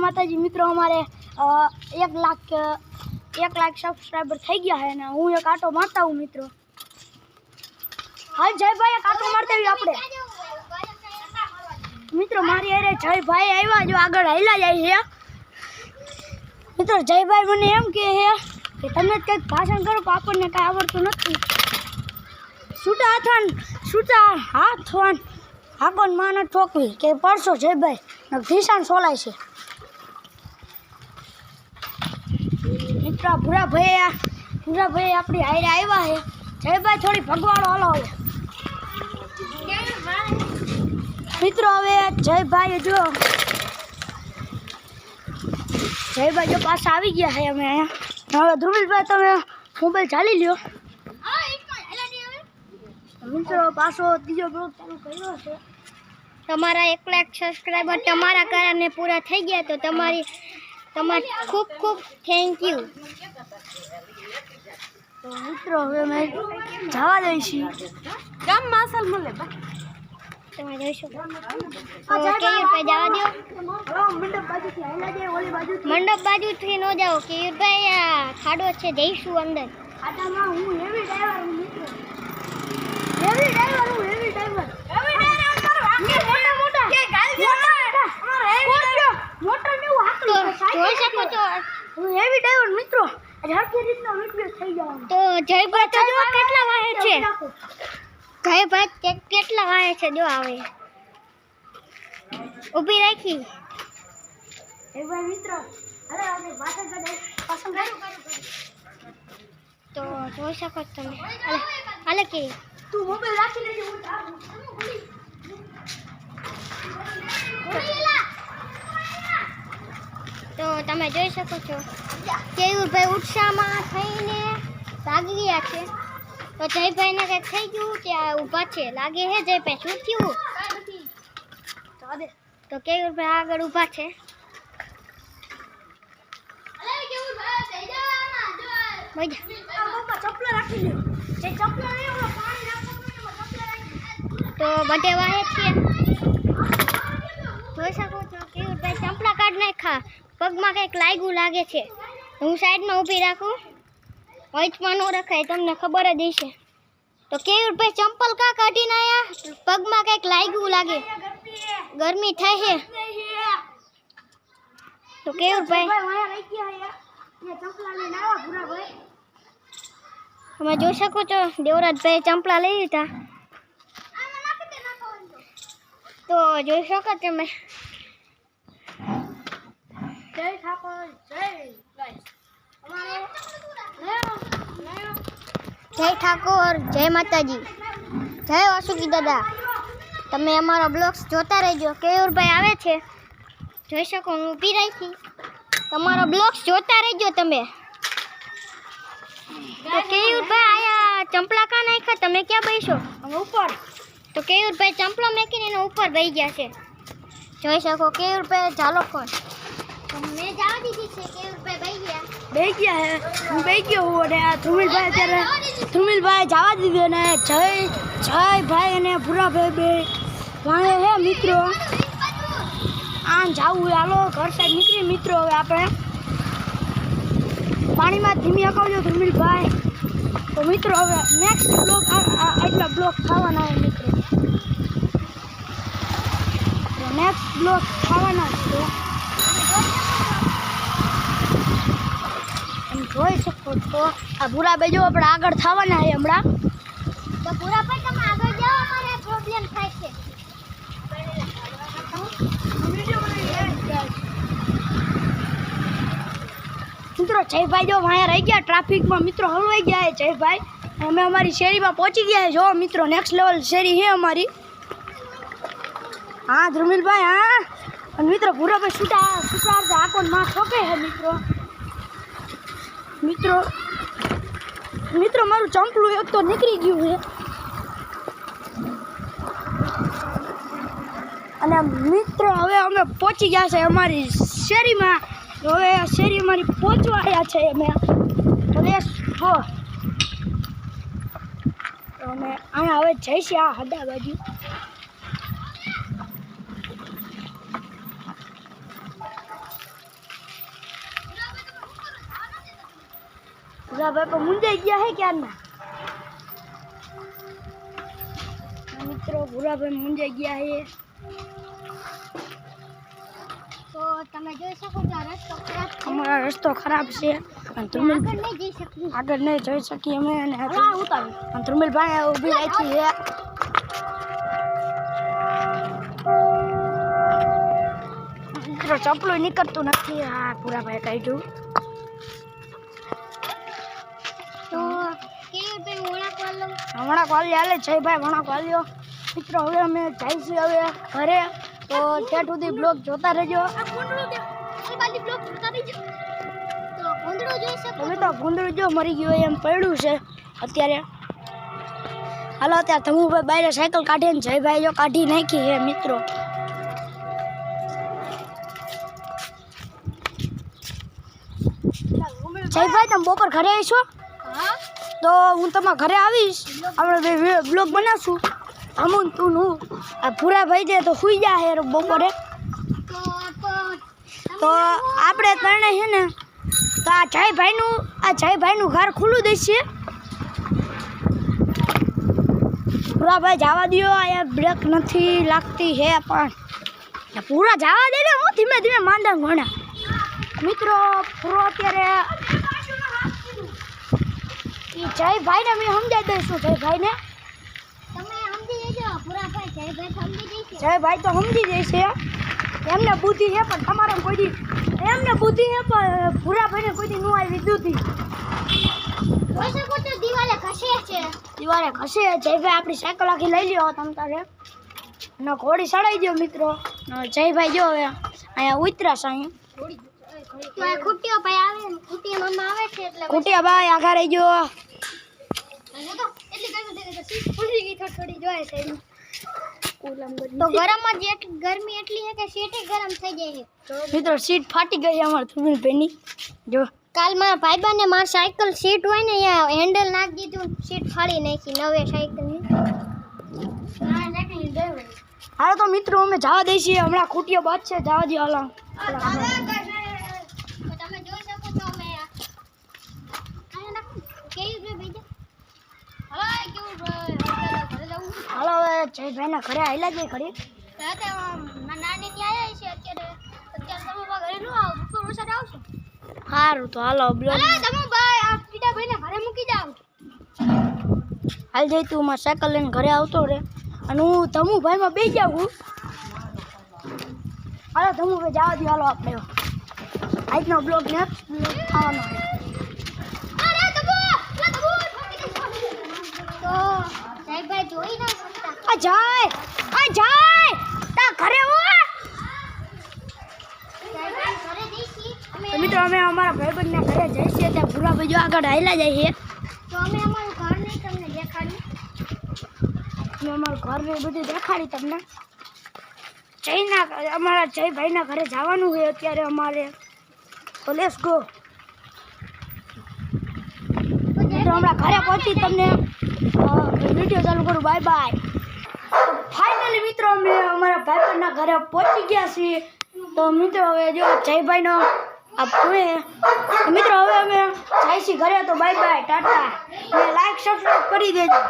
माताजी मित्रों हमारे 1 लाख सब्सक्राइबर થઈ ગયા है ना હું એક આટો મારતા હું મિત્રો હાલ જયભાઈ એક આટો મારતા આવી આપણે મિત્રો મારી અરે જયભાઈ આવ્યા જો આગળ હાલ્યા જાય છે મિત્રો જયભાઈ મને એમ કહે છે કે તમે કંઈક ભાષણ કરો પણ આપણને કાંઈ આવડતું નથી છૂટા હાથવાન હાકોન માને ઠોકવી કે પરસો જયભાઈ ભીષણ સોલાય છે મિત્રો ભૂરાભાઈ આપણી હારે આવ્યા છે જયભાઈ થોડી ભગવાડો હલાવે મિત્રો હવે જયભાઈ જો પાછા આવી ગયા છે અમે અહીંયા હવે ધ્રુવીલભાઈ તમે મોબાઈલ ચાલી લ્યો મિત્રો પાછો ત્રીજો બ્લોગ ચાલુ કર્યો છે તમારા 1 લાખ સબસ્ક્રાઇબર તમારા કારણે પૂરા થઈ ગયા તો તમારે ખૂબ ખૂબ થેન્ક યુ તો મિત્રો હવે મેં જવા દઈશું ગામ માસલ મળે તમે જોઈ શકો કેયુરભાઈ જવા દો મંડપ બાજુથી ન જાઓ કેયુરભાઈ આ ખાડો છે જઈશું અંદર ખાડામાં હું હેવી ડ્રાઈવર હું મિત્રો હેવી ડ્રાઈવર મોટા કે ગાડી મોટા ને હું હાથ જોઈ શકો છો હું હેવી ડ્રાઈવર મિત્રો હરકી રીતનો વિડિયો થઈ જવાનો તો જયભાઈ તો જો કેટલા વાહે છે જયભાઈ કેટલા વાહે છે જો આવે ઊભી રાખી જયભાઈ મિત્રો અરે આપણે પાછળ તો જોઈ શકો તમે હાલે કે તું મોબાઈલ રાખી લેજે હું તો તમે જોઈ શકો છો કેયુરભાઈ ઉત્સાહમાં થઈને ભાગી ગયા છે તો જયભાઈને કંઈક થઈ ગયું ત્યાં ઊભા છે લાગે છે જયભાઈ શું થયું તો કેયુરભાઈ આગળ ઊભા છે તો બધે વાહે છે જોઈ શકો છો કેયુરભાઈ ચંપલા કાઢ નાખ્યા પગમાં કંઈક લાગ્યું લાગે છે હું સાઈડમાં ઊભી રાખું વચમાં ન રખાય તમને ખબર જ હશે તો કેયુરભાઈ ચંપલ કા કાઢીને આયા પગમાં કંઈક લાગ્યું લાગે ગરમી થાય છે તો કેયુરભાઈ તમે જોઈ શકો છો દેવરાજભાઈ ચંપલા લઈ લીધા તો જોઈ શકો તમે જય ઠાકોર જય માતાજી જય વાસુકી દાદા તમે અમારો બ્લોગ્સ જોતા રહેજો કેયુરભાઈ આવે છે જોઈ શકો હું ઊભી રાખી તમારો બ્લોગ્સ જોતા રહેજો તમે તો કેયુરભાઈ આયા ચંપલા કા નાખ્યા તમે ક્યાં બેસો ઉપર તો કેયુરભાઈ ચંપલો મેકીને એનો ઉપર બેસી ગયા છે જોઈ શકો કેયુરભાઈ ચાલો કોણ મેં જવા દીધી છે કેયુરભાઈ બેસી ગયા હે હું બેસી ગયો હું અને આ ધ્રુવીલભાઈ અત્યારે ધ્રુવીલભાઈ જવા દીધું ને જયભાઈ અને ભૂરાભાઈ બે વાણે હે મિત્રો આમ જાવું હાલો ઘર સાઈડ નીકળી મિત્રો હવે આપણે પાણીમાં ધીમી હકાવજો ધ્રુવીલભાઈ તો મિત્રો હવે નેક્સ્ટ બ્લોગ આટલા બ્લોગ ખાવાના હોય મિત્રો નેક્સ્ટ બ્લોગ ખાવાના છે જોઈ શકો છો આ ભૂરાભાઈ જો આપણે આગળ થવાના છે હમણાં તો ભૂરાભાઈ તમે આગળ જાઓ અમારે પ્રોબ્લેમ થાય છે મિત્રો જયભાઈ જો વાયા રહી ગયા ટ્રાફિકમાં મિત્રો હલવાઈ ગયા છે જયભાઈ અમે અમારી શેરીમાં પહોંચી ગયા જો મિત્રો નેક્સ્ટ લેવલ શેરી છે અમારી હા ધ્રુવીલભાઈ હા અને મિત્રો ભૂરાભાઈ છૂટા આકોન માં ઠોકે છે મિત્રો મારું ચંપલું એક તો નીકળી ગયું છે અને મિત્રો હવે અમે પહોંચી ગયા છે અમારી શેરીમાં હવે આ શેરી અમારી પહોંચવા આવ્યા છે અમે પ્લેસ 4 તો અમે અહીંયા હવે જઈશું આ હદા બાજુ ભૂરાભાઈ તો મુંજાઈ ગયા હે ક્યારના મિત્રો ભૂરાભાઈ મુંજાઈ ગયા હે તો તમે જોઈ શકો છો આ રસ્તો ખરાબ છે અમારો રસ્તો ખરાબ છે અને આગળ નહીં જઈ શકીએ અમે અને ઉતાર અને ધ્રુમિલભાઈ ઊભી રાખી છે મિત્રો ચપલું નીકળતું નથી આ ભૂરાભાઈ કાઢ્યું તો વણાક વાલી હાલે જયભાઈ વણાક વાલ્યો મિત્રો હવે અમે જઈશું હવે ઘરે તો ત્યાં સુધી બ્લોગ જોતા રહેજો તમે તો ભૂંદડું જો મરી ગયું એમ પડ્યું છે અત્યારે હાલો અત્યારે ધમુભાઈ બહાર સાયકલ કાઢીને જયભાઈ જો કાઢી નાખી હે મિત્રો જયભાઈ તમે બપોર ઘરે આવીશો તો હું તમારા ઘરે આવીશ આપણે બ્લોગ બનાવશું અમુન તું હું આ ભૂરાભાઈ છે તો સુઈ જાય બપોરે તો આપણે ત્રણે છે ને તો આ જયભાઈનું ઘર ખુલ્લું દઈશું ભૂરાભાઈ જવા દો અહીંયા બ્રેક નથી લાગતી હે પણ પૂરા જવા દે ને હું ધીમે ધીમે માંડા ઘણા મિત્રો પૂરો અત્યારે જયભાઈને મેં સમજાવી દઈશું જયભાઈને જયભાઈ તો સમજી જશે એમને બુદ્ધિ છે પણ તમારે કોઈ દી એમને બુદ્ધિ છે પણ ભૂરાભાઈને કોઈ દી નું આવી દીધી દિવાલે ઘસે જયભાઈ આપણી સાયકલ આખી લઈ લ્યો તમે તારે ને ઘોડી ચડાવી દો મિત્રો જયભાઈ જો હવે અહીંયા ઉતરાશ અહીંયા ખૂટિયા ભાઈ આવે ખૂટિયા મમ્મા આવે છે એટલે ખૂટિયા ભાઈ આગળ રહી ગયો તો ગરમમાં ગરમી એટલી છે કે સીટ ગરમ થઈ જાય છે મિત્રો સીટ ફાટી ગઈ અમારે ધ્રુમિલભાઈની જો કાલ મારા ભાઈબંધને મારી સાયકલ સીટ હોય ને અહીંયા હેન્ડલ નાખી દીધું સીટ ફાડી નાખી નવે સાયકલની હાલો તો મિત્રો અમે જવા દઈએ છીએ હમણાં ખૂટીઓ બાદ છે જવા દો હાલો તમે જોઈ શકો છો અમે હાલો હવે જયભાઈના ઘરે આવેલા છે ઘડી નાની ત્યાં આવ્યા છે અત્યારે તમે ઘરે ન આવો બપોર વરસાદ આવશે સારું તો હાલો તમે ભાઈ આ પીડાભાઈને ઘરે મૂકી જાઓ હાલ જઈ તું મારી સાયકલ લઈને ઘરે આવતો રે અને હું ધમુભાઈમાં બેસી જાઉં હાલો ધમુભાઈ જવા દો હાલો આપણે આજનો બ્લોગ નેક્સ્ટ બ્લોગ થવાનો મિત્રો અમે અમારા ભાઈબંધના ઘરે જઈએ છીએ ત્યાં ભૂરાભાઈ જો આગળ હાલ્યા જઈએ તો અમે અમારું ઘર નહીં તમને દેખાડી અમે અમારું ઘર ને બધું દેખાડી તમને અમારા જયભાઈના ઘરે જવાનું હોય અત્યારે અમારે તો લેટ્સ ગો મિત્રો હમણાં ઘરે પહોંચી તમને વિડીયો ચાલુ કરું બાય બાય ફાઇનલી મિત્રો અમે અમારા ભાઈબંધના ઘરે પહોંચી ગયા છીએ તો મિત્રો હવે જો જયભાઈનો આ પૂરે મિત્રો હવે અમે જાય છીએ ઘરે તો bye bye Tata like subscribe કરી દેજો